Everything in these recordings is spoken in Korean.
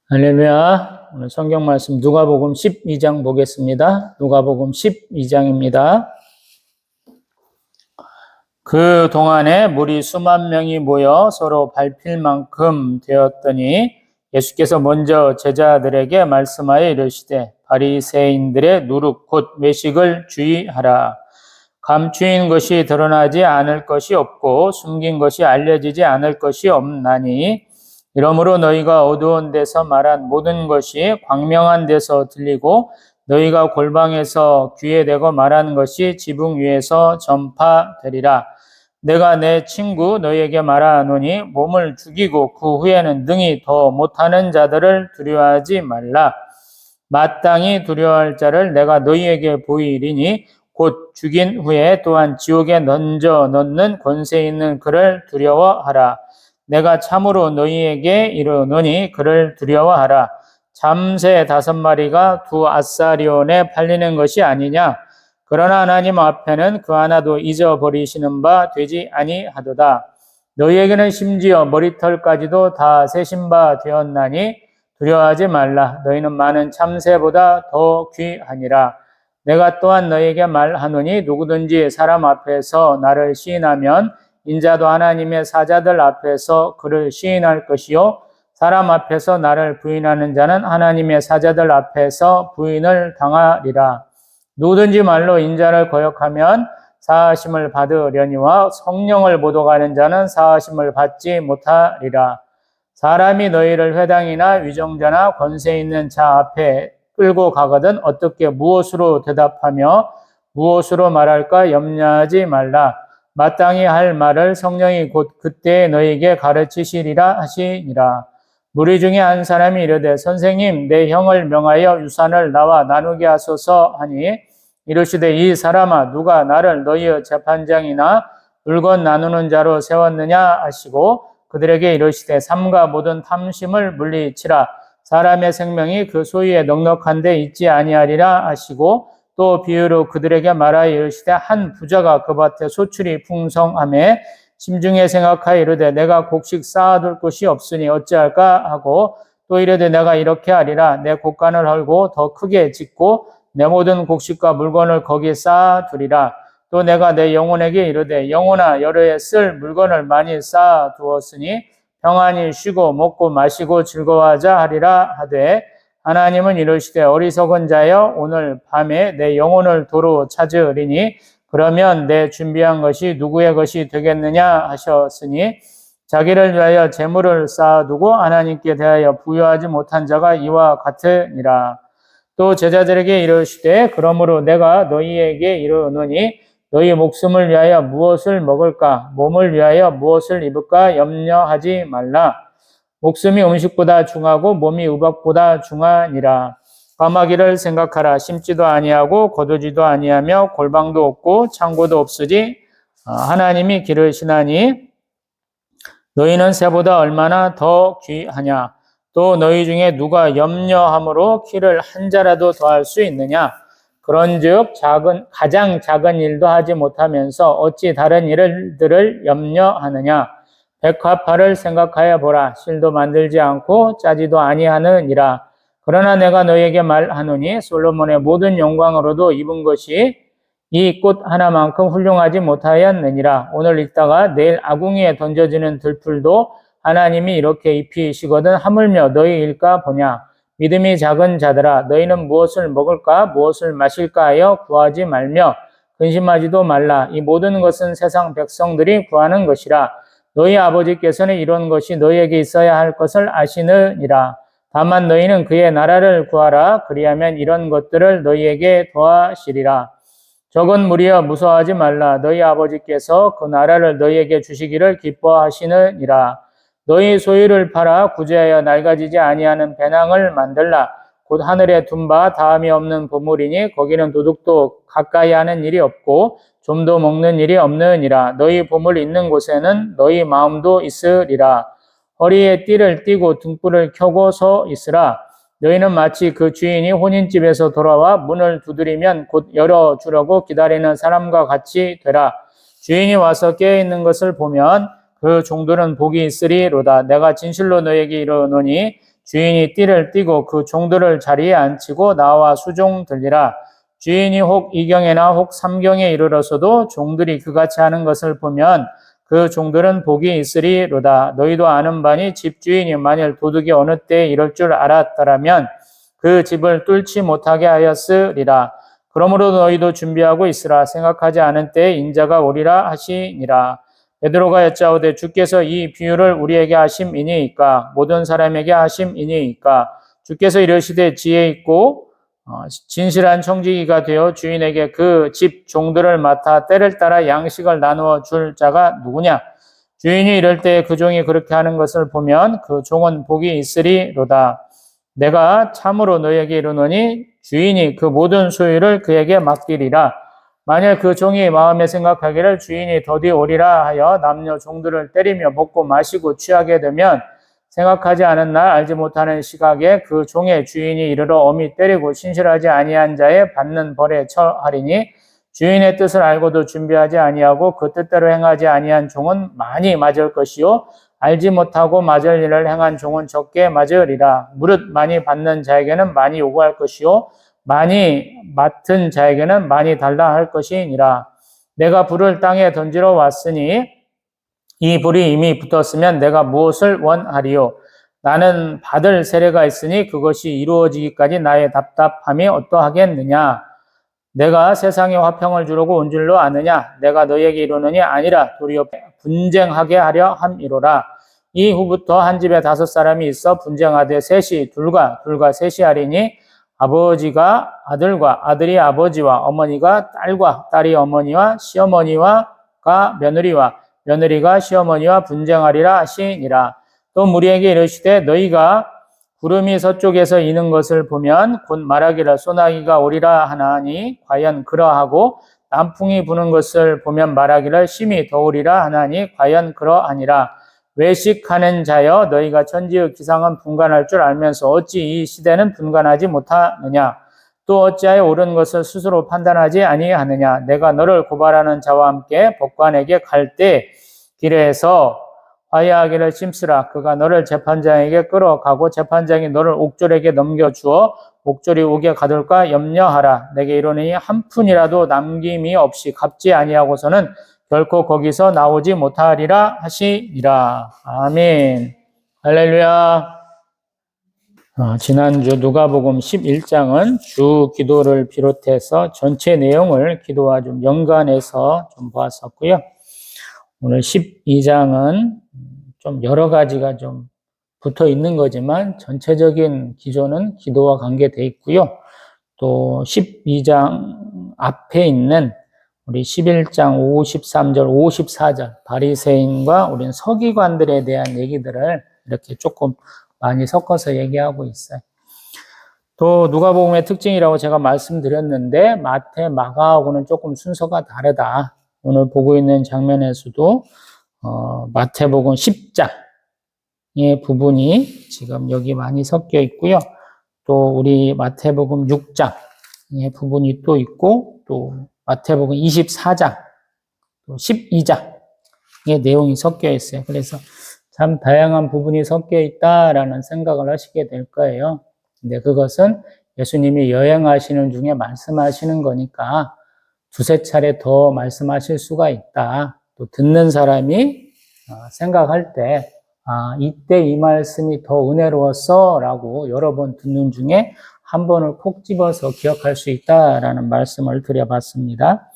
할렐루야. 오늘 성경 말씀 누가복음 12장 보겠습니다. 누가복음 12장입니다. 그 동안에 무리 수만 명이 모여 서로 밟힐 만큼 되었더니 예수께서 먼저 제자들에게 말씀하여 이르시되 바리새인들의 누룩 곧 외식을 주의하라. 감추인 것이 드러나지 않을 것이 없고 숨긴 것이 알려지지 않을 것이 없나니 이러므로 너희가 어두운 데서 말한 모든 것이 광명한 데서 들리고 너희가 골방에서 귀에 대고 말한 것이 지붕 위에서 전파되리라. 내가 내 친구 너희에게 말하노니 몸을 죽이고 그 후에는 능히 더 못하는 자들을 두려워하지 말라. 마땅히 두려워할 자를 내가 너희에게 보이리니 곧 죽인 후에 또한 지옥에 던져 넣는 권세 있는 그를 두려워하라. 내가 참으로 너희에게 이르노니 그를 두려워하라. 잠새 5마리가 2아사리온에 팔리는 것이 아니냐. 그러나 하나님 앞에는 그 하나도 잊어버리시는 바 되지 아니하도다. 너희에게는 심지어 머리털까지도 다 세신 바 되었나니 두려워하지 말라. 너희는 많은 참새보다 더 귀하니라. 내가 또한 너희에게 말하노니 누구든지 사람 앞에서 나를 시인하면 인자도 하나님의 사자들 앞에서 그를 시인할 것이요 사람 앞에서 나를 부인하는 자는 하나님의 사자들 앞에서 부인을 당하리라. 누구든지 말로 인자를 거역하면 사하심을 받으려니와 성령을 모독하는 자는 사하심을 받지 못하리라. 사람이 너희를 회당이나 위정자나 권세 있는 자 앞에 끌고 가거든 어떻게 무엇으로 대답하며 무엇으로 말할까 염려하지 말라. 마땅히 할 말을 성령이 곧 그때 너희에게 가르치시리라 하시니라. 무리 중에 한 사람이 이르되 선생님 내 형을 명하여 유산을 나와 나누게 하소서 하니 이르시되 이 사람아 누가 나를 너희의 재판장이나 물건 나누는 자로 세웠느냐 하시고 그들에게 이르시되 삼가 모든 탐심을 물리치라. 사람의 생명이 그 소유에 넉넉한 데 있지 아니하리라 하시고 또 비유로 그들에게 말하여 이르시되 한 부자가 그 밭에 소출이 풍성하매 심중에 생각하여 이르되 내가 곡식 쌓아둘 곳이 없으니 어찌할까 하고 또 이르되 내가 이렇게 하리라. 내 곡간을 헐고 더 크게 짓고 내 모든 곡식과 물건을 거기에 쌓아두리라. 또 내가 내 영혼에게 이르되 영혼아 여러 해 쓸 물건을 많이 쌓아두었으니 평안히 쉬고 먹고 마시고 즐거워하자 하리라 하되 하나님은 이르시되 어리석은 자여 오늘 밤에 내 영혼을 도로 찾으리니 그러면 내 준비한 것이 누구의 것이 되겠느냐 하셨으니 자기를 위하여 재물을 쌓아두고 하나님께 대하여 부여하지 못한 자가 이와 같으니라. 또 제자들에게 이르시되 그러므로 내가 너희에게 이르노니 너희 목숨을 위하여 무엇을 먹을까 몸을 위하여 무엇을 입을까 염려하지 말라. 목숨이 음식보다 중하고 몸이 의복보다 중하니라. 까마귀를 생각하라. 심지도 아니하고 거두지도 아니하며 골방도 없고 창고도 없으지 하나님이 기르시나니 너희는 새보다 얼마나 더 귀하냐. 또 너희 중에 누가 염려함으로 키를 한 자라도 더할 수 있느냐. 그런즉 가장 작은 일도 하지 못하면서 어찌 다른 일들을 염려하느냐. 백합화를 생각하여 보라. 실도 만들지 않고 짜지도 아니하느니라. 그러나 내가 너희에게 말하노니 솔로몬의 모든 영광으로도 입은 것이 이 꽃 하나만큼 훌륭하지 못하였느니라. 오늘 읽다가 내일 아궁이에 던져지는 들풀도 하나님이 이렇게 입히시거든 하물며 너희 일까 보냐. 믿음이 작은 자들아 너희는 무엇을 먹을까 무엇을 마실까 하여 구하지 말며 근심하지도 말라. 이 모든 것은 세상 백성들이 구하는 것이라. 너희 아버지께서는 이런 것이 너희에게 있어야 할 것을 아시느니라. 다만 너희는 그의 나라를 구하라. 그리하면 이런 것들을 너희에게 더하시리라. 적은 무리여 무서워하지 말라. 너희 아버지께서 그 나라를 너희에게 주시기를 기뻐하시느니라. 너희 소유를 팔아 구제하여 낡아지지 아니하는 배낭을 만들라. 곧 하늘에 둔 바 다함이 없는 보물이니 거기는 도둑도 가까이 하는 일이 없고 좀도 먹는 일이 없느니라. 너희 보물 있는 곳에는 너희 마음도 있으리라. 허리에 띠를 띠고 등불을 켜고 서 있으라. 너희는 마치 그 주인이 혼인집에서 돌아와 문을 두드리면 곧 열어주려고 기다리는 사람과 같이 되라. 주인이 와서 깨어있는 것을 보면 그 종들은 복이 있으리로다. 내가 진실로 너희에게 이르노니 주인이 띠를 띠고 그 종들을 자리에 앉히고 나와 수종 들리라. 주인이 혹 이경에나 혹 삼경에 이르러서도 종들이 그같이 하는 것을 보면 그 종들은 복이 있으리로다. 너희도 아는 바니 집주인이 만일 도둑이 어느 때에 이럴 줄 알았더라면 그 집을 뚫지 못하게 하였으리라. 그러므로 너희도 준비하고 있으라. 생각하지 않은 때에 인자가 오리라 하시니라. 베드로가 여짜오되 주께서 이 비유를 우리에게 하심이니이까 모든 사람에게 하심이니이까 주께서 이르시되 지혜 있고 진실한 청지기가 되어 주인에게 그 집 종들을 맡아 때를 따라 양식을 나누어 줄 자가 누구냐? 주인이 이럴 때 그 종이 그렇게 하는 것을 보면 그 종은 복이 있으리로다. 내가 참으로 너희에게 이르노니 주인이 그 모든 소유를 그에게 맡기리라. 만일 그 종이 마음에 생각하기를 주인이 더디 오리라 하여 남녀 종들을 때리며 먹고 마시고 취하게 되면 생각하지 않은 날 알지 못하는 시각에 그 종의 주인이 이르러 엄히 때리고 신실하지 아니한 자의 받는 벌에 처하리니 주인의 뜻을 알고도 준비하지 아니하고 그 뜻대로 행하지 아니한 종은 많이 맞을 것이요 알지 못하고 맞을 일을 행한 종은 적게 맞으리라. 무릇 많이 받는 자에게는 많이 요구할 것이요 많이 맡은 자에게는 많이 달라 할 것이니라. 내가 불을 땅에 던지러 왔으니 이 불이 이미 붙었으면 내가 무엇을 원하리요? 나는 받을 세례가 있으니 그것이 이루어지기까지 나의 답답함이 어떠하겠느냐? 내가 세상에 화평을 주려고 온 줄로 아느냐? 내가 너희에게 이르노니 아니라 도리어 분쟁하게 하려 함이로라. 이후부터 한 집에 5사람이 있어 분쟁하되 셋이 둘과 셋이 하리니 아버지가 아들과 아들이 아버지와 어머니가 딸과 딸이 어머니와 시어머니와가 며느리가 시어머니와 분쟁하리라 하시니라. 또 무리에게 이르시되 너희가 구름이 서쪽에서 이는 것을 보면 곧 말하기를 소나기가 오리라 하나니 과연 그러하고 남풍이 부는 것을 보면 말하기를 심히 더우리라 하나니 과연 그러하니라. 외식하는 자여 너희가 천지의 기상은 분간할 줄 알면서 어찌 이 시대는 분간하지 못하느냐. 또 어찌하여 옳은 것을 스스로 판단하지 아니하느냐. 내가 너를 고발하는 자와 함께 법관에게 갈 때 길에서 화해하기를 심쓰라. 그가 너를 재판장에게 끌어가고 재판장이 너를 옥졸에게 넘겨주어 옥졸이 옥에 가둘까 염려하라. 내게 이르노니 한 푼이라도 남김이 없이 갚지 아니하고서는 결코 거기서 나오지 못하리라 하시니라. 아멘. 할렐루야. 지난주 누가복음 11장은 주 기도를 비롯해서 전체 내용을 기도와 좀 연관해서 좀 보았었고요. 오늘 12장은 좀 여러 가지가 좀 붙어 있는 거지만 전체적인 기조는 기도와 관계되어 있고요. 또 12장 앞에 있는 우리 11장 53절, 54절 바리새인과 우리 서기관들에 대한 얘기들을 이렇게 조금 많이 섞어서 얘기하고 있어요. 또 누가복음의 특징이라고 제가 말씀드렸는데 마태, 마가하고는 조금 순서가 다르다. 오늘 보고 있는 장면에서도 마태복음 10장의 부분이 지금 여기 많이 섞여 있고요. 또 우리 마태복음 6장의 부분이 또 있고 또 마태복음 24장, 또 12장의 내용이 섞여 있어요. 그래서 참 다양한 부분이 섞여 있다라는 생각을 하시게 될 거예요. 근데 그것은 예수님이 여행하시는 중에 말씀하시는 거니까 두세 차례 더 말씀하실 수가 있다. 또 듣는 사람이 생각할 때 이때 이 말씀이 더 은혜로웠어 라고 여러 번 듣는 중에 한 번을 콕 집어서 기억할 수 있다라는 말씀을 드려봤습니다.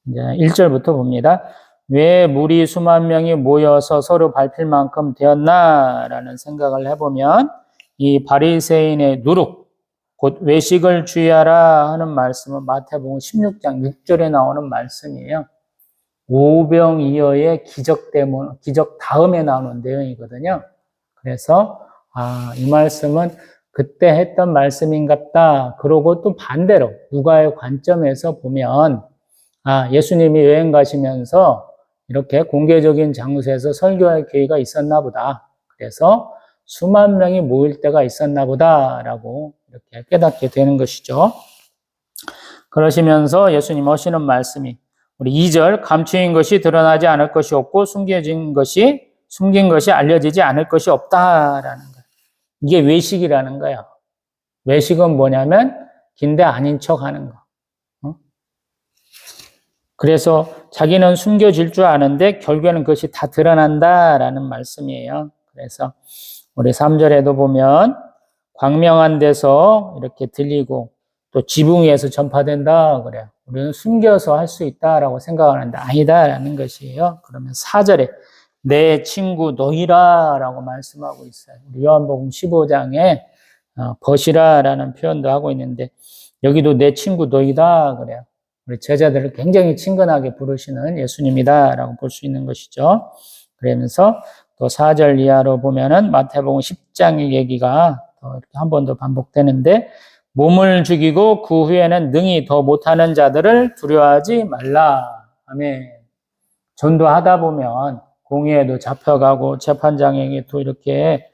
이제 1절부터 봅니다. 왜 물이 수만 명이 모여서 서로 밟힐 만큼 되었나라는 생각을 해보면 이 바리새인의 누룩, 곧 외식을 주의하라 하는 말씀은 마태복음 16장 6절에 나오는 말씀이에요. 오병이어의 기적 다음에 나오는 내용이거든요. 그래서 이 말씀은 그때 했던 말씀인갑다. 그러고 또 반대로 누가의 관점에서 보면 예수님이 여행 가시면서 이렇게 공개적인 장소에서 설교할 기회가 있었나 보다. 그래서 수만 명이 모일 때가 있었나 보다라고 이렇게 깨닫게 되는 것이죠. 그러시면서 예수님 하시는 말씀이 우리 2절 감추인 것이 드러나지 않을 것이 없고 숨긴 것이 알려지지 않을 것이 없다라는 거예요. 이게 외식이라는 거야. 외식은 뭐냐면 긴데 아닌 척 하는 거. 그래서 자기는 숨겨질 줄 아는데 결국에는 그것이 다 드러난다라는 말씀이에요. 그래서 우리 3절에도 보면 광명한 데서 이렇게 들리고 또 지붕 위에서 전파된다 그래요. 우리는 숨겨서 할 수 있다라고 생각하는데 아니다라는 것이에요. 그러면 4절에 내 친구 너희라라고 말씀하고 있어요. 우리 요한복음 15장에 벗이라라는 표현도 하고 있는데 여기도 내 친구 너희다 그래요. 우리 제자들을 굉장히 친근하게 부르시는 예수님이다라고 볼 수 있는 것이죠. 그러면서 또 4절 이하로 보면은 마태복음 10장의 얘기가 이렇게 한 번 더 반복되는데 몸을 죽이고 그 후에는 능히 더 못하는 자들을 두려워하지 말라. 아멘. 전도하다 보면 공의에도 잡혀가고 재판장에게도 이렇게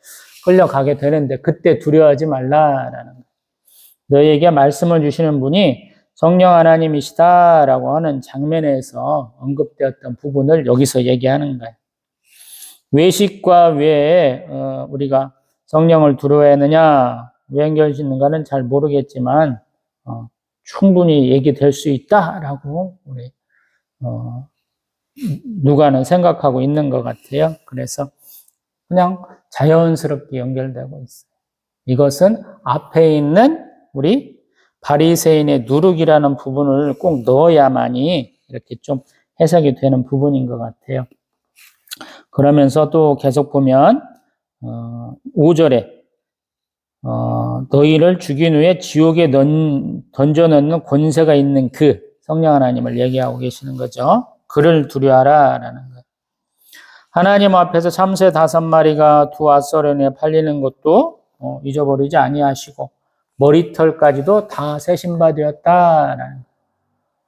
끌려가게 되는데 그때 두려워하지 말라라는 거예요. 너희에게 말씀을 주시는 분이 성령 하나님이시다라고 하는 장면에서 언급되었던 부분을 여기서 얘기하는 거예요. 외식과 왜 우리가 성령을 두려워했느냐, 왜 연결짓는가는 잘 모르겠지만 충분히 얘기될 수 있다라고 우리 누가는 생각하고 있는 것 같아요. 그래서 그냥 자연스럽게 연결되고 있어요. 이것은 앞에 있는 우리 바리새인의 누룩이라는 부분을 꼭 넣어야만이 이렇게 좀 해석이 되는 부분인 것 같아요. 그러면서 또 계속 보면 5절에 너희를 죽인 후에 지옥에 던져넣는 권세가 있는 그 성령 하나님을 얘기하고 계시는 거죠. 그를 두려워하라라는 거예요. 하나님 앞에서 참새 5마리가 두 앗서른에 팔리는 것도 잊어버리지 아니하시고 머리털까지도 다 세신바 되었다라는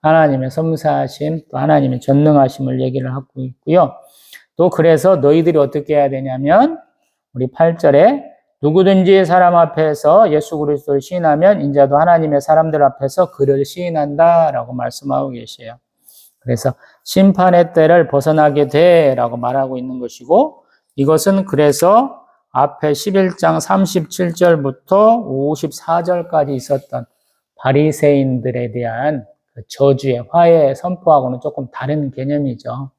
하나님의 섬세하심, 또 하나님의 전능하심을 얘기를 하고 있고요. 또 그래서 너희들이 어떻게 해야 되냐면 우리 8절에 누구든지 사람 앞에서 예수 그리스도를 시인하면 인자도 하나님의 사람들 앞에서 그를 시인한다라고 말씀하고 계세요. 그래서 심판의 때를 벗어나게 돼라고 말하고 있는 것이고 이것은 그래서 앞에 11장 37절부터 54절까지 있었던 바리새인들에 대한 저주의 화해 선포하고는 조금 다른 개념이죠.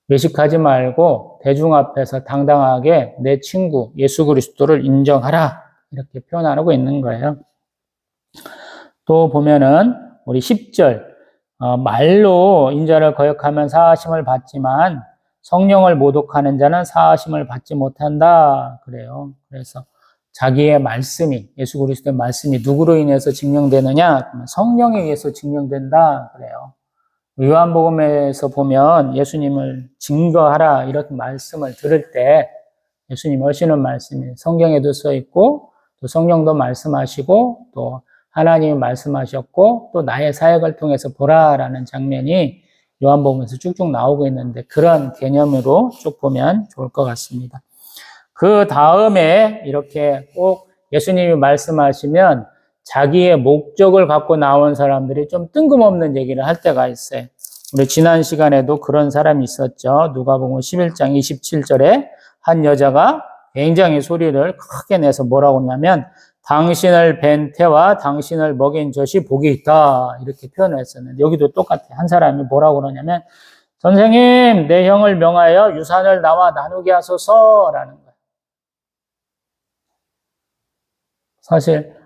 외식하지 말고 대중 앞에서 당당하게 내 친구 예수 그리스도를 인정하라 이렇게 표현하고 있는 거예요. 또 보면은 우리 10절 말로 인자를 거역하면 사하심을 받지만 성령을 모독하는 자는 사하심을 받지 못한다 그래요. 그래서 자기의 말씀이 예수 그리스도의 말씀이 누구로 인해서 증명되느냐? 성령에 의해서 증명된다 그래요. 요한복음에서 보면 예수님을 증거하라 이렇게 말씀을 들을 때 예수님이 하시는 말씀이 성경에도 써 있고 또 성령도 말씀하시고 또 하나님이 말씀하셨고 또 나의 사역을 통해서 보라라는 장면이 요한복음에서 쭉쭉 나오고 있는데 그런 개념으로 쭉 보면 좋을 것 같습니다. 그 다음에 이렇게 꼭 예수님이 말씀하시면 자기의 목적을 갖고 나온 사람들이 좀 뜬금없는 얘기를 할 때가 있어요. 우리 지난 시간에도 그런 사람이 있었죠. 누가복음 11장 27절에 한 여자가 굉장히 소리를 크게 내서 뭐라고 하냐면 당신을 뵌 태와 당신을 먹인 젖이 복이 있다 이렇게 표현을 했었는데 여기도 똑같아요. 한 사람이 뭐라고 그러냐면 선생님 내 형을 명하여 유산을 나와 나누게 하소서라는 거예요. 사실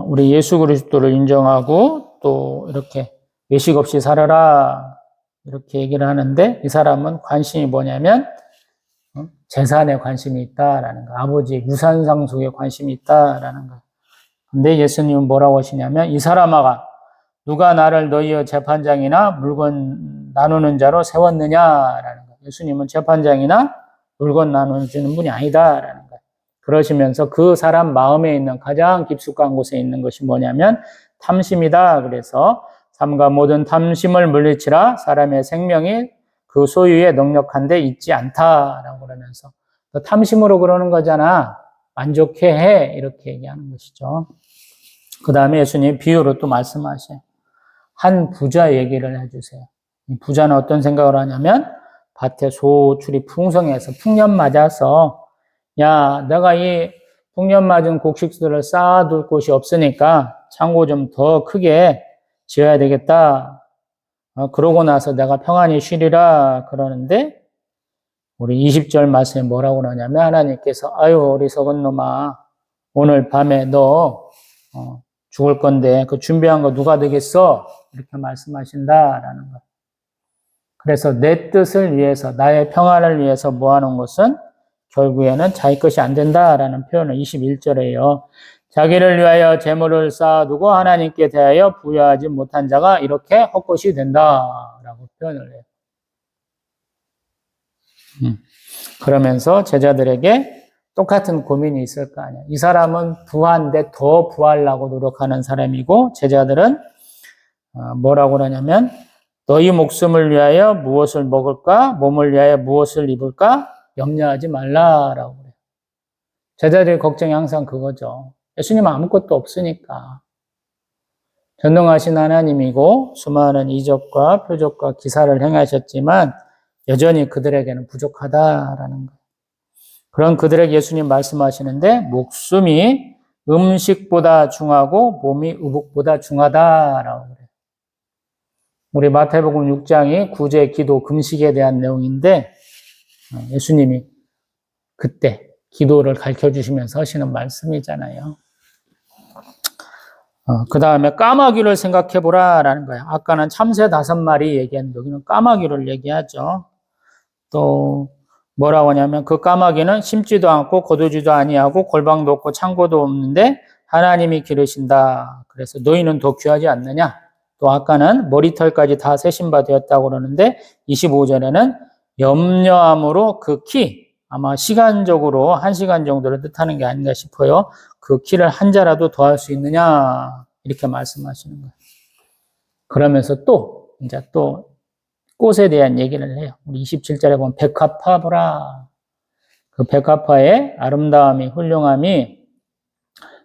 우리 예수 그리스도를 인정하고 또 이렇게 외식 없이 살아라 이렇게 얘기를 하는데 이 사람은 관심이 뭐냐면 재산에 관심이 있다라는 거, 아버지의 유산 상속에 관심이 있다라는 거. 근데 예수님은 뭐라고 하시냐면 이 사람아가 누가 나를 너희의 재판장이나 물건 나누는 자로 세웠느냐라는 거. 예수님은 재판장이나 물건 나눠주는 분이 아니다라는 거. 그러시면서 그 사람 마음에 있는 가장 깊숙한 곳에 있는 것이 뭐냐면 탐심이다. 그래서 삼가 모든 탐심을 물리치라 사람의 생명이 그 소유에 넉넉한데 있지 않다라고 그러면서 탐심으로 그러는 거잖아. 만족해 해 이렇게 얘기하는 것이죠. 그 다음에 예수님 비유로 또 말씀하셔요. 한 부자 얘기를 해주세요. 이 부자는 어떤 생각을 하냐면 밭에 소출이 풍성해서 풍년 맞아서 야 내가 이 흉년 맞은 곡식들을 쌓아둘 곳이 없으니까 창고 좀 더 크게 지어야 되겠다. 그러고 나서 내가 평안히 쉬리라 그러는데 우리 20절 말씀에 뭐라고 그러냐면 하나님께서 아유 어리석은 놈아 오늘 밤에 너 죽을 건데 그 준비한 거 누가 되겠어? 이렇게 말씀하신다라는 거. 그래서 내 뜻을 위해서 나의 평안을 위해서 모아놓은 것은 결국에는 자기 것이 안 된다라는 표현을 21절에 해요. 자기를 위하여 재물을 쌓아두고 하나님께 대하여 부여하지 못한 자가 이렇게 헛것이 된다라고 표현을 해요. 그러면서 제자들에게 똑같은 고민이 있을 거 아니야. 이 사람은 부한데 더 부하려고 노력하는 사람이고 제자들은 뭐라고 그러냐면 너희 목숨을 위하여 무엇을 먹을까? 몸을 위하여 무엇을 입을까? 염려하지 말라라고 그래요. 제자들의 걱정이 항상 그거죠. 예수님은 아무것도 없으니까. 전능하신 하나님이고 수많은 이적과 표적과 기사를 행하셨지만 여전히 그들에게는 부족하다라는 거예요. 그런 그들에게 예수님 말씀하시는데 목숨이 음식보다 중하고 몸이 의복보다 중하다라고 그래요. 우리 마태복음 6장이 구제, 기도, 금식에 대한 내용인데 예수님이 그때 기도를 가르쳐주시면서 하시는 말씀이잖아요. 그 다음에 까마귀를 생각해보라라는 거예요. 아까는 참새 5마리 얘기했는데 여기는 까마귀를 얘기하죠. 또 뭐라고 하냐면 그 까마귀는 심지도 않고 거두지도 아니하고 골방도 없고 창고도 없는데 하나님이 기르신다. 그래서 너희는 더 귀하지 않느냐? 또 아까는 머리털까지 다 세신 바 되었다고 그러는데 25절에는 염려함으로 그 키, 아마 시간적으로 1시간 정도를 뜻하는 게 아닌가 싶어요. 그 키를 한 자라도 더할 수 있느냐? 이렇게 말씀하시는 거예요. 그러면서 또 꽃에 대한 얘기를 해요. 우리 27절에 보면 백합화보라. 그 백합화의 아름다움이 훌륭함이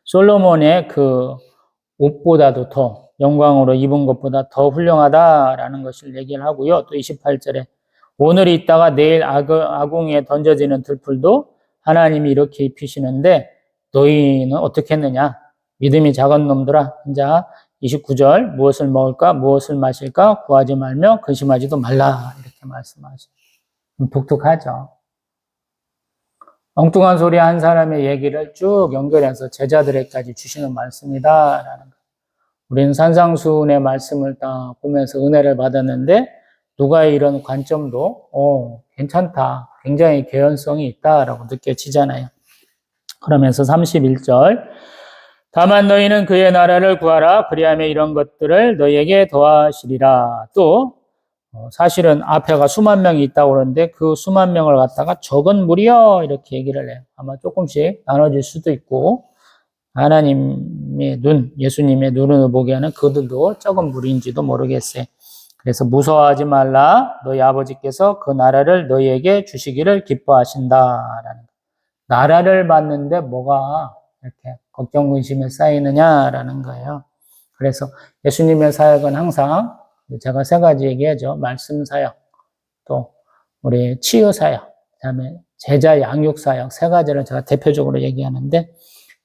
솔로몬의 그 옷보다도 더 영광으로 입은 것보다 더 훌륭하다라는 것을 얘기를 하고요. 또 28절에 오늘 있다가 내일 아궁이에 던져지는 들풀도 하나님이 이렇게 입히시는데 너희는 어떻게 했느냐? 믿음이 작은 놈들아. 자, 29절 무엇을 먹을까 무엇을 마실까 구하지 말며 근심하지도 말라 이렇게 말씀하시죠. 독특하죠. 엉뚱한 소리 한 사람의 얘기를 쭉 연결해서 제자들에게까지 주시는 말씀이다라는 거. 우리는 산상수훈의 말씀을 딱 보면서 은혜를 받았는데 누가의 이런 관점도 괜찮다. 굉장히 개연성이 있다라고 느껴지잖아요. 그러면서 31절 다만 너희는 그의 나라를 구하라. 그리하면 이런 것들을 너희에게 더하시리라. 또 사실은 앞에가 수만 명이 있다고 그러는데 그 수만 명을 갖다가 적은 무리여 이렇게 얘기를 해요. 아마 조금씩 나눠질 수도 있고 하나님의 눈, 예수님의 눈으로 보기에는 그들도 적은 무리인지도 모르겠어요. 그래서 무서워하지 말라. 너희 아버지께서 그 나라를 너희에게 주시기를 기뻐하신다라는 거. 나라를 받는데 뭐가 이렇게 걱정, 근심에 쌓이느냐라는 거예요. 그래서 예수님의 사역은 항상 제가 3가지 얘기하죠. 말씀 사역, 또 우리 치유 사역, 그다음에 제자 양육 사역 3가지를 제가 대표적으로 얘기하는데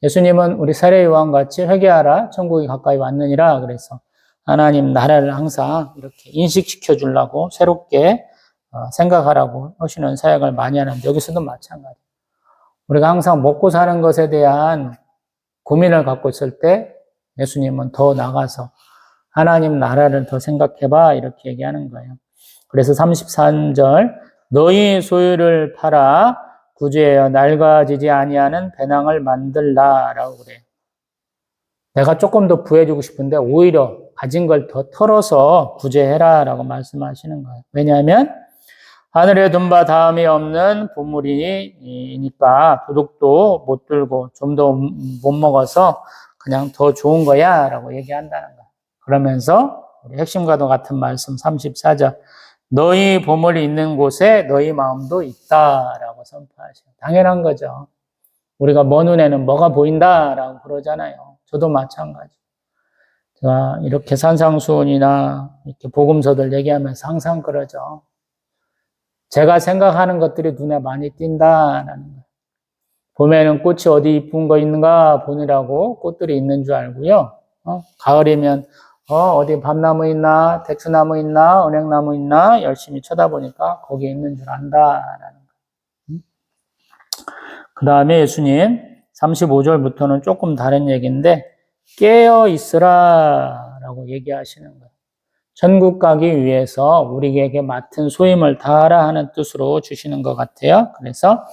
예수님은 우리 세례요한 같이 회개하라 천국이 가까이 왔느니라 그래서 하나님 나라를 항상 이렇게 인식시켜 주려고 새롭게 생각하라고 하시는 사역을 많이 하는데 여기서도 마찬가지. 우리가 항상 먹고 사는 것에 대한 고민을 갖고 있을 때 예수님은 더 나가서 하나님 나라를 더 생각해봐 이렇게 얘기하는 거예요. 그래서 33절 너희 소유를 팔아 구제하여 낡아지지 아니하는 배낭을 만들라라고 그래요. 내가 조금 더 부해주고 싶은데 오히려 가진 걸 더 털어서 구제해라라고 말씀하시는 거예요. 왜냐하면 하늘에 둔 바 다음이 없는 보물이니까 도둑도 못 들고 좀 더 못 먹어서 그냥 더 좋은 거야 라고 얘기한다는 거예요. 그러면서 우리 핵심과도 같은 말씀 34절 너희 보물이 있는 곳에 너희 마음도 있다라고 선포하셔요. 당연한 거죠. 우리가 먼 눈에는 뭐가 보인다라고 그러잖아요. 저도 마찬가지. 제가 이렇게 산상수훈이나 이렇게 복음서들 얘기하면서 항상 그러죠. 제가 생각하는 것들이 눈에 많이 띈다라는 거예요. 봄에는 꽃이 어디 이쁜 거 있는가 보느라고 꽃들이 있는 줄 알고요. 가을이면 어디 밤나무 있나, 대추나무 있나, 은행나무 있나 열심히 쳐다보니까 거기에 있는 줄 안다라는 거예요. 그 다음에 예수님 35절부터는 조금 다른 얘기인데 깨어 있으라 라고 얘기하시는 거예요. 천국 가기 위해서 우리에게 맡은 소임을 다하라 하는 뜻으로 주시는 것 같아요. 그래서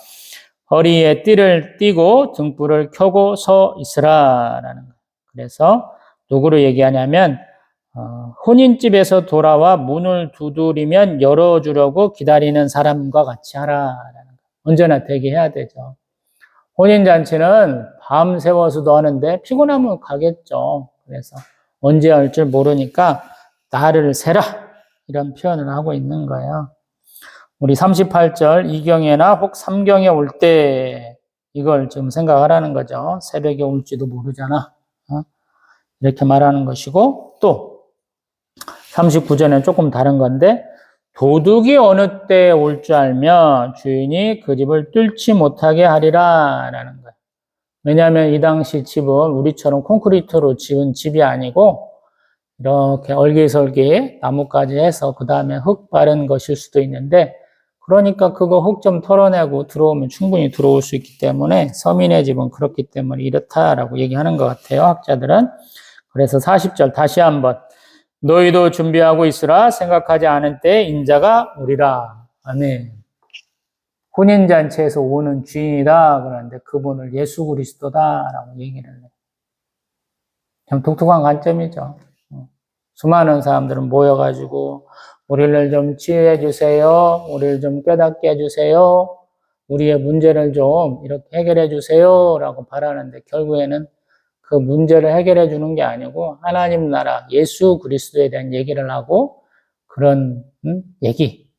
허리에 띠를 띠고 등불을 켜고 서 있으라라는 거예요. 그래서 누구를 얘기하냐면 혼인집에서 돌아와 문을 두드리면 열어주려고 기다리는 사람과 같이 하라라는 거예요. 언제나 대기해야 되죠. 혼인잔치는 밤 새워서도 하는데 피곤하면 가겠죠. 그래서 언제 할 줄 모르니까 나를 세라 이런 표현을 하고 있는 거예요. 우리 38절 이경에나 혹 삼경에 올 때 이걸 좀 생각하라는 거죠. 새벽에 올지도 모르잖아. 이렇게 말하는 것이고 또 39절에는 조금 다른 건데 도둑이 어느 때 올 줄 알면 주인이 그 집을 뚫지 못하게 하리라 라는 거예요. 왜냐하면 이 당시 집은 우리처럼 콘크리트로 지은 집이 아니고 이렇게 얼기설기 나무까지 해서 그 다음에 흙 바른 것일 수도 있는데 그러니까 그거 흙 좀 털어내고 들어오면 충분히 들어올 수 있기 때문에 서민의 집은 그렇기 때문에 이렇다라고 얘기하는 것 같아요. 학자들은. 그래서 40절 다시 한번 너희도 준비하고 있으라 생각하지 않은 때에 인자가 오리라. 아멘. 혼인잔치에서 오는 주인이다 그러는데 그분을 예수 그리스도다라고 얘기를 해요. 참 독특한 관점이죠. 수많은 사람들은 모여가지고 우리를 좀 치유해 주세요. 우리를 좀 깨닫게 해주세요. 우리의 문제를 좀 이렇게 해결해 주세요. 라고 바라는데 결국에는 그 문제를 해결해 주는 게 아니고 하나님 나라 예수 그리스도에 대한 얘기를 하고 그런 얘기.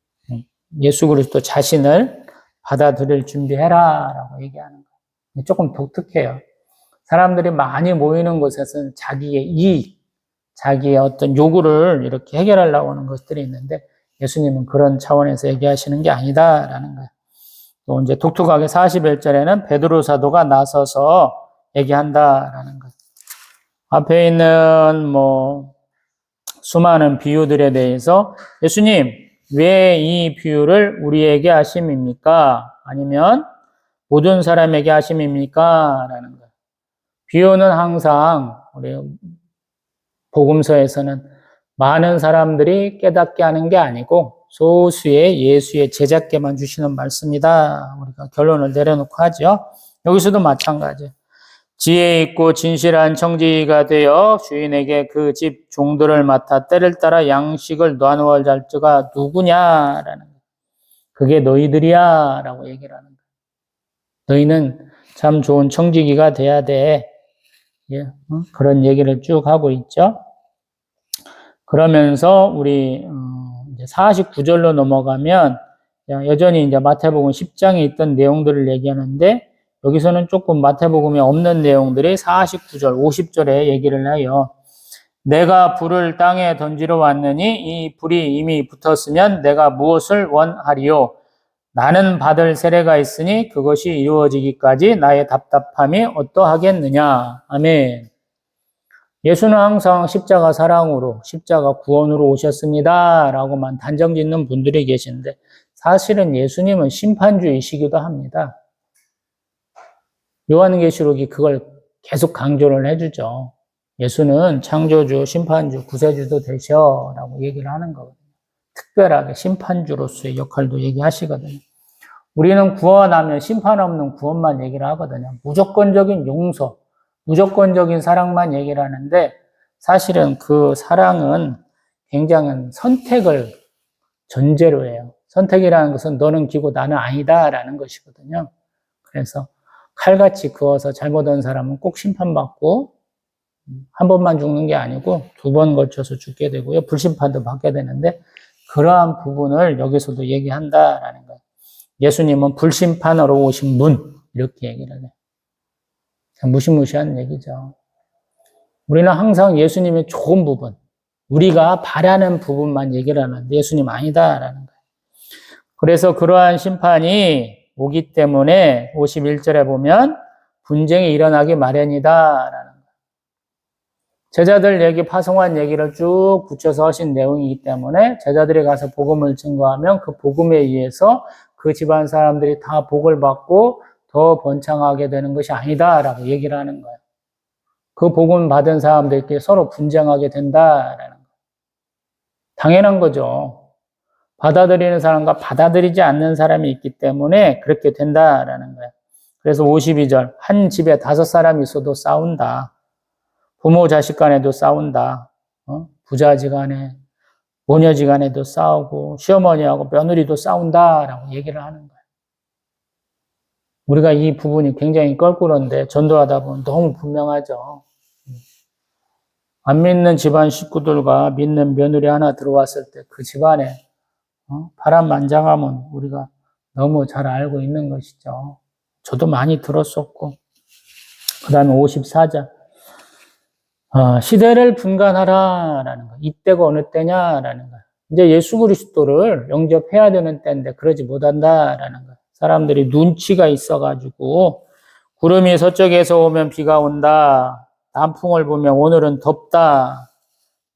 예수 그리스도 자신을 받아들일 준비해라 라고 얘기하는 거예요. 조금 독특해요. 사람들이 많이 모이는 곳에서는 자기의 이익, 자기의 어떤 요구를 이렇게 해결하려고 하는 것들이 있는데 예수님은 그런 차원에서 얘기하시는 게 아니다라는 거예요. 또 이제 독특하게 41절에는 베드로 사도가 나서서 얘기한다라는 거예요. 앞에 있는 수많은 비유들에 대해서 예수님 왜 이 비유를 우리에게 하심입니까? 아니면 모든 사람에게 하심입니까? 라는 거예요. 비유는 항상 우리 복음서에서는 많은 사람들이 깨닫게 하는 게 아니고 소수의 예수의 제자께만 주시는 말씀이다. 우리가 결론을 내려놓고 하죠. 여기서도 마찬가지예요. 지혜 있고 진실한 청지기가 되어 주인에게 그 집 종들을 맡아 때를 따라 양식을 나누어 줄 자가 누구냐라는 거예요. 그게 너희들이야 라고 얘기를 하는 거예요. 너희는 참 좋은 청지기가 돼야 돼. 그런 얘기를 쭉 하고 있죠. 그러면서 우리 49절로 넘어가면 여전히 이제 마태복음 10장에 있던 내용들을 얘기하는데 여기서는 조금 마태복음에 없는 내용들이 49절, 50절에 얘기를 해요. 내가 불을 땅에 던지러 왔느니 이 불이 이미 붙었으면 내가 무엇을 원하리요? 나는 받을 세례가 있으니 그것이 이루어지기까지 나의 답답함이 어떠하겠느냐. 아멘. 예수는 항상 십자가 사랑으로, 십자가 구원으로 오셨습니다. 라고만 단정 짓는 분들이 계신데 사실은 예수님은 심판주이시기도 합니다. 요한계시록이 그걸 계속 강조를 해주죠. 예수는 창조주, 심판주, 구세주도 되셔 라고 얘기를 하는 거거든요. 특별하게 심판주로서의 역할도 얘기하시거든요. 우리는 구원하면 심판 없는 구원만 얘기를 하거든요. 무조건적인 용서, 무조건적인 사랑만 얘기를 하는데 사실은 그 사랑은 굉장한 선택을 전제로 해요. 선택이라는 것은 너는 기고 나는 아니다라는 것이거든요. 그래서 칼같이 그어서 잘못한 사람은 꼭 심판받고 한 번만 죽는 게 아니고 두 번 걸쳐서 죽게 되고요. 불심판도 받게 되는데 그러한 부분을 여기서도 얘기한다라는 거예요. 예수님은 불심판으로 오신 분 이렇게 얘기를 해요. 무시무시한 얘기죠. 우리는 항상 예수님의 좋은 부분, 우리가 바라는 부분만 얘기를 하는데 예수님 아니다라는 거예요. 그래서 그러한 심판이 오기 때문에 51절에 보면 분쟁이 일어나기 마련이다라는 거예요. 제자들 얘기, 파송한 얘기를 쭉 붙여서 하신 내용이기 때문에 제자들이 가서 복음을 증거하면 그 복음에 의해서 그 집안 사람들이 다 복을 받고 더 번창하게 되는 것이 아니다라고 얘기를 하는 거예요. 그 복음 받은 사람들끼리 서로 분쟁하게 된다라는 거예요. 당연한 거죠. 받아들이는 사람과 받아들이지 않는 사람이 있기 때문에 그렇게 된다라는 거예요. 그래서 52절, 한 집에 5사람이 있어도 싸운다. 부모 자식 간에도 싸운다. 부자지간에, 모녀지간에도 싸우고 시어머니하고 며느리도 싸운다라고 얘기를 하는 거예요. 우리가 이 부분이 굉장히 껄끄러운데 전도하다 보면 너무 분명하죠. 안 믿는 집안 식구들과 믿는 며느리 하나 들어왔을 때 그 집안에 파란만장함은 우리가 너무 잘 알고 있는 것이죠. 저도 많이 들었었고. 그 다음에 54절. 시대를 분간하라라는 거. 이때가 어느 때냐라는 거. 이제 예수 그리스도를 영접해야 되는 때인데 그러지 못한다라는 거. 사람들이 눈치가 있어가지고 구름이 서쪽에서 오면 비가 온다. 단풍을 보면 오늘은 덥다.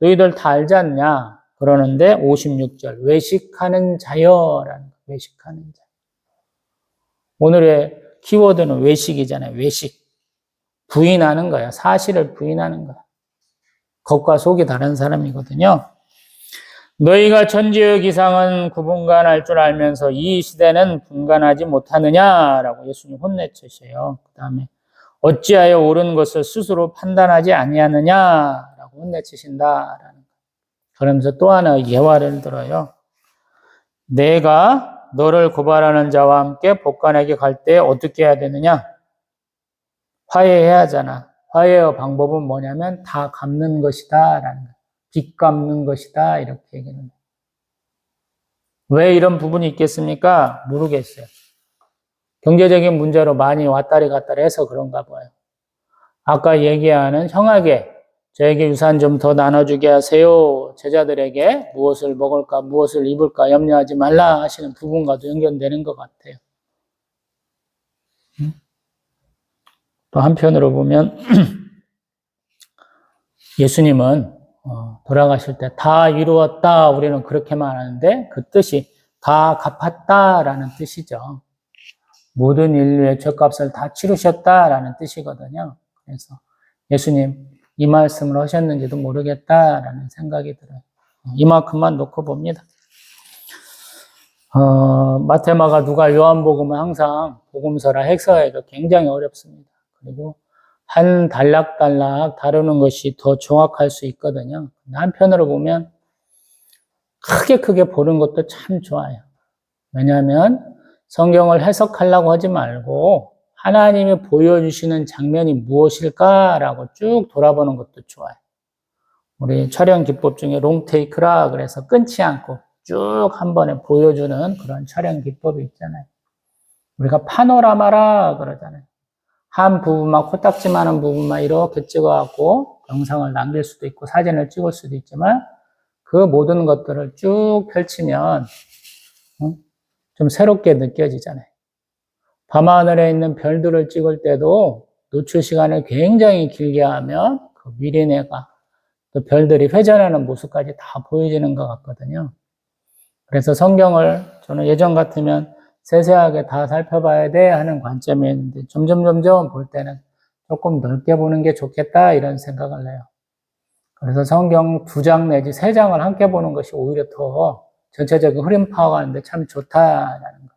너희들 다 알지 않냐? 그러는데 56절. 외식하는 자여라는 거. 외식하는 자. 오늘의 키워드는 외식이잖아요. 외식. 부인하는 거야. 사실을 부인하는 거야. 겉과 속이 다른 사람이거든요. 너희가 천지의 기상은 구분간할 줄 알면서 이 시대는 분간하지 못하느냐라고 예수님 혼내치셔요. 그 다음에 어찌하여 옳은 것을 스스로 판단하지 아니하느냐라고 혼내치신다라는 거예요. 그러면서 또 하나 예화를 들어요. 내가 너를 고발하는 자와 함께 법관에게 갈 때 어떻게 해야 되느냐? 화해해야 하잖아. 화해의 방법은 뭐냐면 다 갚는 것이다 라는 거예요. 빚 갚는 것이다 이렇게 얘기는 해요. 왜 이런 부분이 있겠습니까? 모르겠어요. 경제적인 문제로 많이 왔다리 갔다리 해서 그런가 봐요. 아까 얘기하는 형에게 저에게 유산 좀 더 나눠주게 하세요. 제자들에게 무엇을 먹을까 무엇을 입을까 염려하지 말라 하시는 부분과도 연결되는 것 같아요. 또 한편으로 보면 예수님은 돌아가실 때 다 이루었다 우리는 그렇게만 하는데 그 뜻이 다 갚았다라는 뜻이죠. 모든 인류의 죄값을 다 치르셨다라는 뜻이거든요. 그래서 예수님 이 말씀을 하셨는지도 모르겠다라는 생각이 들어요. 이만큼만 놓고 봅니다. 마태, 마가, 누가, 요한복음은 항상 복음서라 해석하기가 굉장히 어렵습니다. 그리고 한 단락단락 다루는 것이 더 정확할 수 있거든요. 한편으로 보면 크게 보는 것도 참 좋아요. 왜냐하면 성경을 해석하려고 하지 말고 하나님이 보여주시는 장면이 무엇일까라고 쭉 돌아보는 것도 좋아요. 우리 촬영 기법 중에 롱테이크라 그래서 끊지 않고 쭉 한 번에 보여주는 그런 촬영 기법이 있잖아요. 우리가 파노라마라 그러잖아요. 한 부분만, 코딱지만한 부분만 이렇게 찍어갖고 영상을 남길 수도 있고 사진을 찍을 수도 있지만 그 모든 것들을 쭉 펼치면 좀 새롭게 느껴지잖아요. 밤하늘에 있는 별들을 찍을 때도 노출 시간을 굉장히 길게 하면 그 미리네가 또 별들이 회전하는 모습까지 다 보여지는 것 같거든요. 그래서 성경을 저는 예전 같으면 세세하게 다 살펴봐야 돼 하는 관점이었는데 점점 볼 때는 조금 넓게 보는 게 좋겠다 이런 생각을 해요. 그래서 성경 2장 내지 3장을 함께 보는 것이 오히려 더 전체적인 흐름 파악하는데 참 좋다라는 거.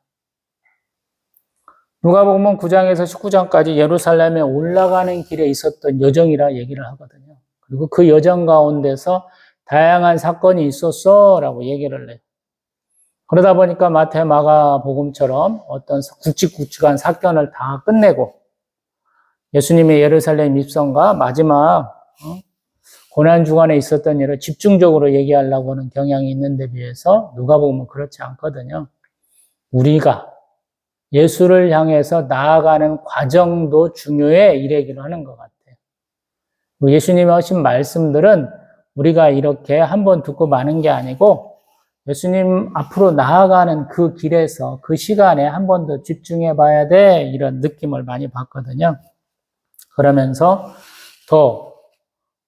누가복음 9장에서 19장까지 예루살렘에 올라가는 길에 있었던 여정이라 얘기를 하거든요. 그리고 그 여정 가운데서 다양한 사건이 있었어라고 얘기를 해요. 그러다 보니까 마태, 마가 복음처럼 어떤 굵직굵직한 사건을 다 끝내고 예수님의 예루살렘 입성과 마지막 고난주간에 있었던 일을 집중적으로 얘기하려고 하는 경향이 있는데 비해서 누가복음은 그렇지 않거든요. 우리가 예수를 향해서 나아가는 과정도 중요해 이 얘기를 하는 것 같아요. 예수님이 하신 말씀들은 우리가 이렇게 한번 듣고 마는 게 아니고 예수님 앞으로 나아가는 그 길에서 그 시간에 한 번 더 집중해 봐야 돼. 이런 느낌을 많이 받거든요. 그러면서 더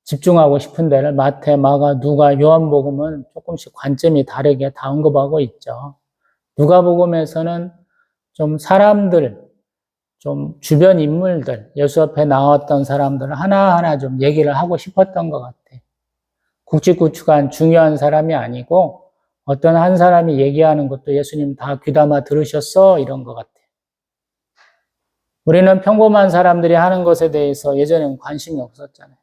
집중하고 싶은 데를 마태, 마가, 누가, 요한복음은 조금씩 관점이 다르게 다 언급하고 있죠. 누가복음에서는 좀 사람들, 좀 주변 인물들, 예수 앞에 나왔던 사람들 하나하나 좀 얘기를 하고 싶었던 것 같아요. 굵직굵직한 중요한 사람이 아니고 어떤 한 사람이 얘기하는 것도 예수님 다 귀담아 들으셨어? 이런 것 같아요. 우리는 평범한 사람들이 하는 것에 대해서 예전에는 관심이 없었잖아요.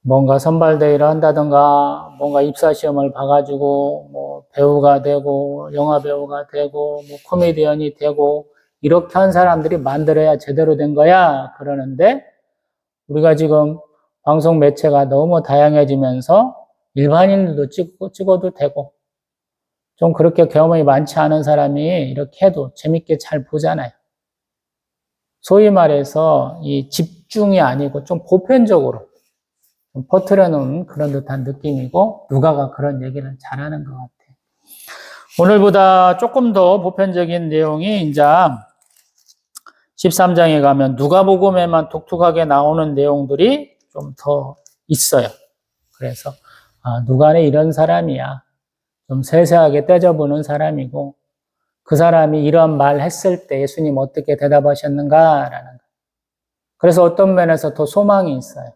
뭔가 선발대회를 한다든가, 뭔가 입사시험을 봐가지고, 뭐, 배우가 되고, 영화배우가 되고, 뭐, 코미디언이 되고, 이렇게 한 사람들이 만들어야 제대로 된 거야. 그러는데, 우리가 지금 방송 매체가 너무 다양해지면서 일반인들도 찍어도 되고, 좀 그렇게 경험이 많지 않은 사람이 이렇게 해도 재밌게 잘 보잖아요. 소위 말해서 이 집중이 아니고 좀 보편적으로 좀 퍼뜨려 놓은 그런 듯한 느낌이고, 누가가 그런 얘기를 잘하는 것 같아요. 오늘보다 조금 더 보편적인 내용이 이제 13장에 가면 누가복음에만 독특하게 나오는 내용들이 좀 더 있어요. 그래서 누가는 이런 사람이야. 좀 세세하게 따져보는 사람이고, 그 사람이 이런 말 했을 때 예수님 어떻게 대답하셨는가라는 거예요. 그래서 어떤 면에서 더 소망이 있어요.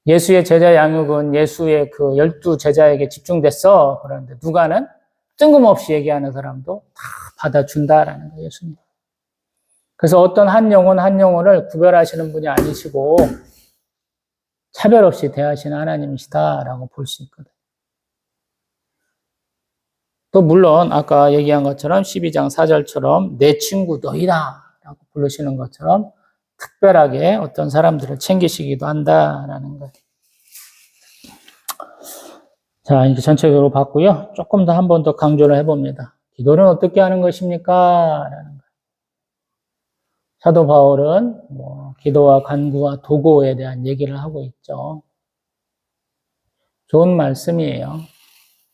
예수의 제자 양육은 예수의 그 12 제자에게 집중됐어. 그런데 누가는 뜬금없이 얘기하는 사람도 다 받아준다라는 거예요, 예수님. 그래서 어떤 한 영혼을 구별하시는 분이 아니시고 차별 없이 대하시는 하나님이시다라고 볼 수 있거든요. 또 물론 아까 얘기한 것처럼 12장 4절처럼 내 친구 너희다 라고 부르시는 것처럼 특별하게 어떤 사람들을 챙기시기도 한다라는 거예요. 자, 이제 전체적으로 봤고요. 조금 더 한 번 더 강조를 해봅니다. 기도는 어떻게 하는 것입니까? 라는 거예요. 사도 바울은 기도와 간구와 도구에 대한 얘기를 하고 있죠. 좋은 말씀이에요.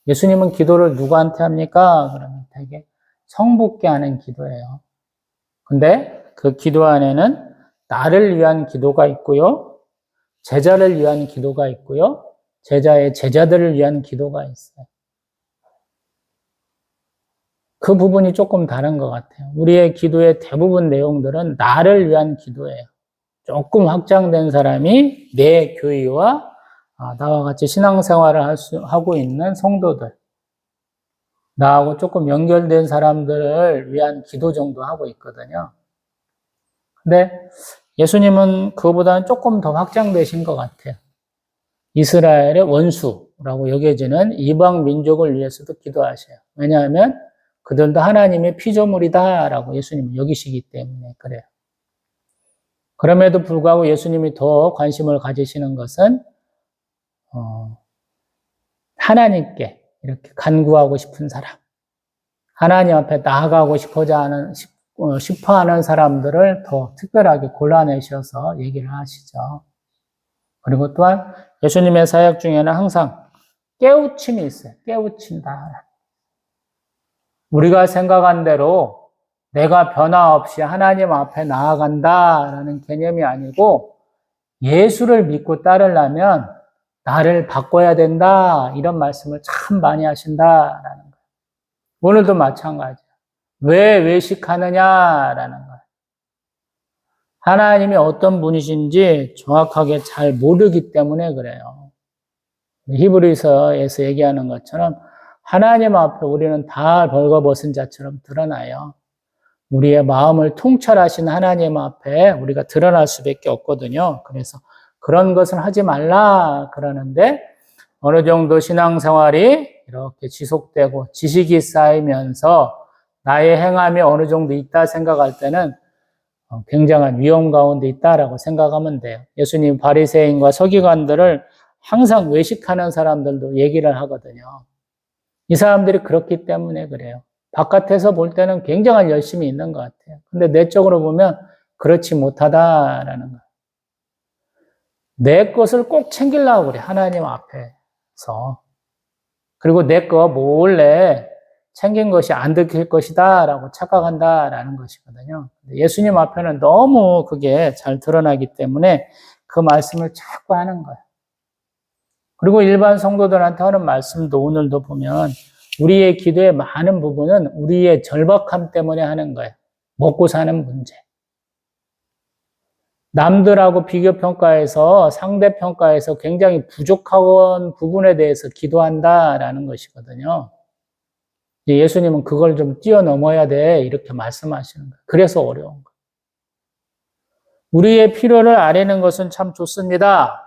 예수님은 기도를 누구한테 합니까? 그러면 되게 성부께 하는 기도예요. 근데 그 기도 안에는 나를 위한 기도가 있고요. 제자를 위한 기도가 있고요. 제자의 제자들을 위한 기도가 있어요. 그 부분이 조금 다른 것 같아요. 우리의 기도의 대부분 내용들은 나를 위한 기도예요. 조금 확장된 사람이 내 교회와 나와 같이 신앙생활을 하고 있는 성도들, 나하고 조금 연결된 사람들을 위한 기도 정도 하고 있거든요. 근데 예수님은 그거보다는 조금 더 확장되신 것 같아요. 이스라엘의 원수라고 여겨지는 이방 민족을 위해서도 기도하셔요. 왜냐하면 그들도 하나님의 피조물이다라고 예수님은 여기시기 때문에 그래요. 그럼에도 불구하고 예수님이 더 관심을 가지시는 것은 하나님께 이렇게 간구하고 싶은 사람, 하나님 앞에 나아가고 싶어하는 사람들을 더 특별하게 골라내셔서 얘기를 하시죠. 그리고 또한 예수님의 사역 중에는 항상 깨우침이 있어요. 깨우친다. 우리가 생각한 대로 내가 변화 없이 하나님 앞에 나아간다라는 개념이 아니고 예수를 믿고 따르려면 나를 바꿔야 된다. 이런 말씀을 참 많이 하신다라는 거예요. 오늘도 마찬가지예요. 왜 외식하느냐라는 거예요. 하나님이 어떤 분이신지 정확하게 잘 모르기 때문에 그래요. 히브리서에서 얘기하는 것처럼 하나님 앞에 우리는 다 벌거벗은 자처럼 드러나요. 우리의 마음을 통찰하신 하나님 앞에 우리가 드러날 수밖에 없거든요. 그래서 그런 것을 하지 말라 그러는데 어느 정도 신앙생활이 이렇게 지속되고 지식이 쌓이면서 나의 행함이 어느 정도 있다 생각할 때는 굉장한 위험 가운데 있다라고 생각하면 돼요. 예수님 바리새인과 서기관들을 항상 외식하는 사람들도 얘기를 하거든요. 이 사람들이 그렇기 때문에 그래요. 바깥에서 볼 때는 굉장한 열심이 있는 것 같아요. 근데 내적으로 보면 그렇지 못하다라는 거예요. 내 것을 꼭 챙기려고 그래, 하나님 앞에서. 그리고 내 거 몰래 챙긴 것이 안 들킬 것이다 라고 착각한다라는 것이거든요. 예수님 앞에는 너무 그게 잘 드러나기 때문에 그 말씀을 자꾸 하는 거예요. 그리고 일반 성도들한테 하는 말씀도 오늘도 보면 우리의 기도의 많은 부분은 우리의 절박함 때문에 하는 거예요. 먹고 사는 문제. 남들하고 비교평가해서 상대평가해서 굉장히 부족한 부분에 대해서 기도한다라는 것이거든요. 예수님은 그걸 좀 뛰어넘어야 돼 이렇게 말씀하시는 거예요. 그래서 어려운 거예요. 우리의 필요를 아뢰는 것은 참 좋습니다.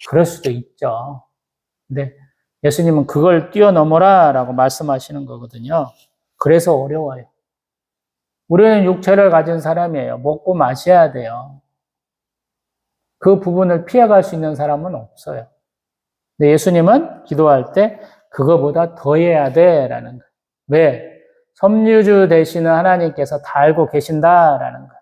그럴 수도 있죠. 근데 예수님은 그걸 뛰어넘어라 라고 말씀하시는 거거든요. 그래서 어려워요. 우리는 육체를 가진 사람이에요. 먹고 마셔야 돼요. 그 부분을 피해갈 수 있는 사람은 없어요. 근데 예수님은 기도할 때 그거보다 더 해야 돼라는 거예요. 왜? 섬유주 되시는 하나님께서 다 알고 계신다라는 거예요.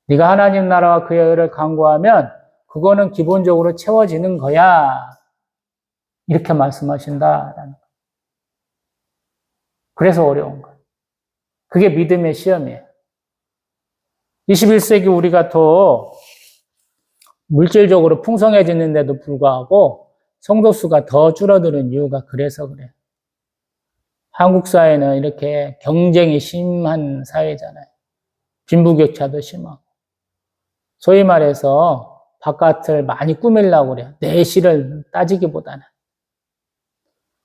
네가 하나님 나라와 그의 의를 강구하면 그거는 기본적으로 채워지는 거야. 이렇게 말씀하신다라는 거예요. 그래서 어려운 거예요. 그게 믿음의 시험이에요. 21세기 우리가 더 물질적으로 풍성해지는데도 불구하고 성도 수가 더 줄어드는 이유가 그래서 그래요. 한국 사회는 이렇게 경쟁이 심한 사회잖아요. 빈부격차도 심하고. 소위 말해서 바깥을 많이 꾸미려고 그래요. 내실을 따지기보다는.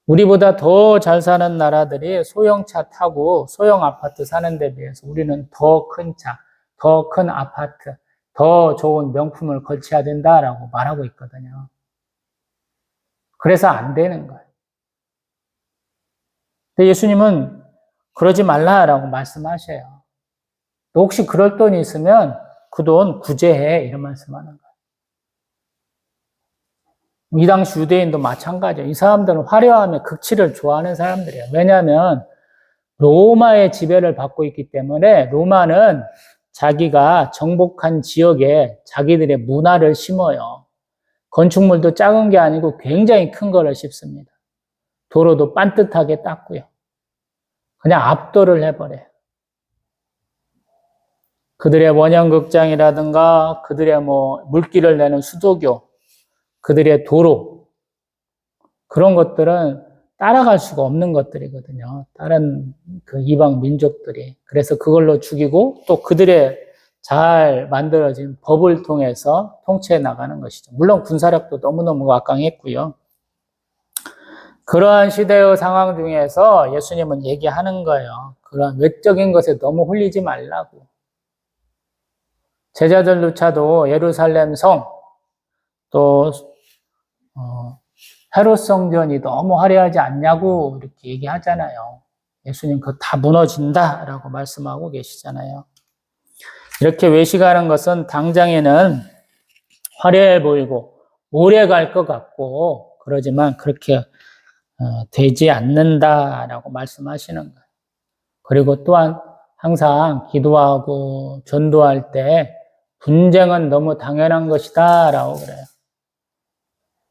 우리보다 더 잘 사는 나라들이 소형차 타고 소형 아파트 사는 데 비해서 우리는 더 큰 차, 더 큰 아파트, 더 좋은 명품을 걸쳐야 된다라고 말하고 있거든요. 그래서 안 되는 거예요. 근데 예수님은 그러지 말라라고 말씀하셔요. 너 혹시 그럴 돈이 있으면 그 돈 구제해 이런 말씀하는 거예요. 이 당시 유대인도 마찬가지예요. 이 사람들은 화려함의 극치를 좋아하는 사람들이에요. 왜냐하면 로마의 지배를 받고 있기 때문에 로마는 자기가 정복한 지역에 자기들의 문화를 심어요. 건축물도 작은 게 아니고 굉장히 큰 거를 심습니다. 도로도 반듯하게 닦고요. 그냥 압도를 해버려요. 그들의 원형극장이라든가 그들의 물기를 내는 수도교, 그들의 도로, 그런 것들은 따라갈 수가 없는 것들이거든요. 다른 그 이방 민족들이. 그래서 그걸로 죽이고 또 그들의 잘 만들어진 법을 통해서 통치해 나가는 것이죠. 물론 군사력도 너무너무 막강했고요. 그러한 시대의 상황 중에서 예수님은 얘기하는 거예요. 그런 외적인 것에 너무 홀리지 말라고. 제자들조차도 예루살렘 성, 또 헤롯 성전이 너무 화려하지 않냐고 이렇게 얘기하잖아요. 예수님 그거 다 무너진다라고 말씀하고 계시잖아요. 이렇게 외식하는 것은 당장에는 화려해 보이고 오래 갈 것 같고 그러지만 그렇게 되지 않는다라고 말씀하시는 거예요. 그리고 또한 항상 기도하고 전도할 때 분쟁은 너무 당연한 것이다 라고 그래요.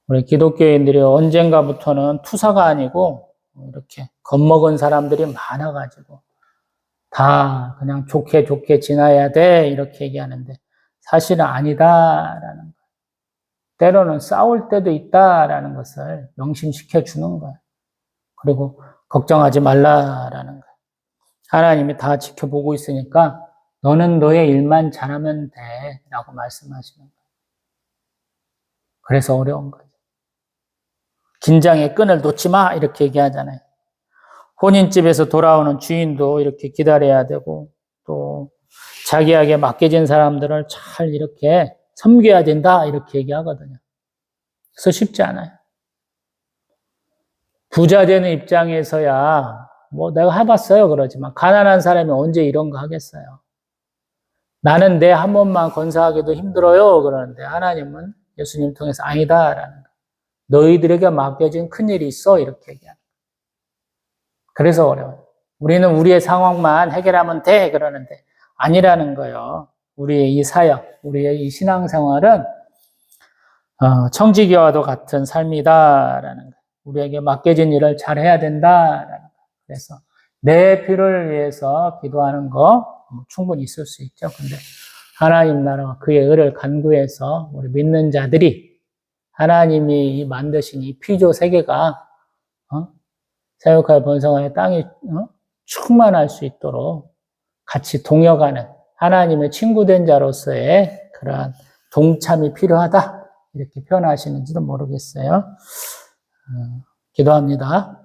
우리 기독교인들이 언젠가부터는 투사가 아니고 이렇게 겁먹은 사람들이 많아가지고 다 그냥 좋게 좋게 지나야 돼 이렇게 얘기하는데 사실은 아니다라는 거예요. 때로는 싸울 때도 있다라는 것을 명심시켜 주는 거예요. 그리고 걱정하지 말라라는 거예요. 하나님이 다 지켜보고 있으니까 너는 너의 일만 잘하면 돼 라고 말씀하시는 거예요. 그래서 어려운 거죠. 긴장의 끈을 놓지 마 이렇게 얘기하잖아요. 혼인집에서 돌아오는 주인도 이렇게 기다려야 되고 또 자기에게 맡겨진 사람들을 잘 이렇게 섬겨야 된다 이렇게 얘기하거든요. 그래서 쉽지 않아요. 부자 되는 입장에서야 내가 해봤어요 그러지만 가난한 사람이 언제 이런 거 하겠어요. 나는 내 한 번만 건사하기도 힘들어요 그러는데 하나님은 예수님 통해서 아니다라는 거예요. 너희들에게 맡겨진 큰일이 있어 이렇게 얘기하는 거예요. 그래서 어려워요. 우리는 우리의 상황만 해결하면 돼 그러는데 아니라는 거예요. 우리의 이 사역, 우리의 이 신앙생활은 청지기와도 같은 삶이다라는 거예요. 우리에게 맡겨진 일을 잘 해야 된다. 그래서 내 필요를 위해서 기도하는 거 충분히 있을 수 있죠. 근데 하나님 나라와 그의 의를 간구해서 우리 믿는 자들이 하나님이 만드신 이 피조 세계가 생육하여 번성하여 땅이 충만할 수 있도록 같이 동역하는 하나님의 친구된 자로서의 그러한 동참이 필요하다. 이렇게 표현하시는지도 모르겠어요. 기도합니다.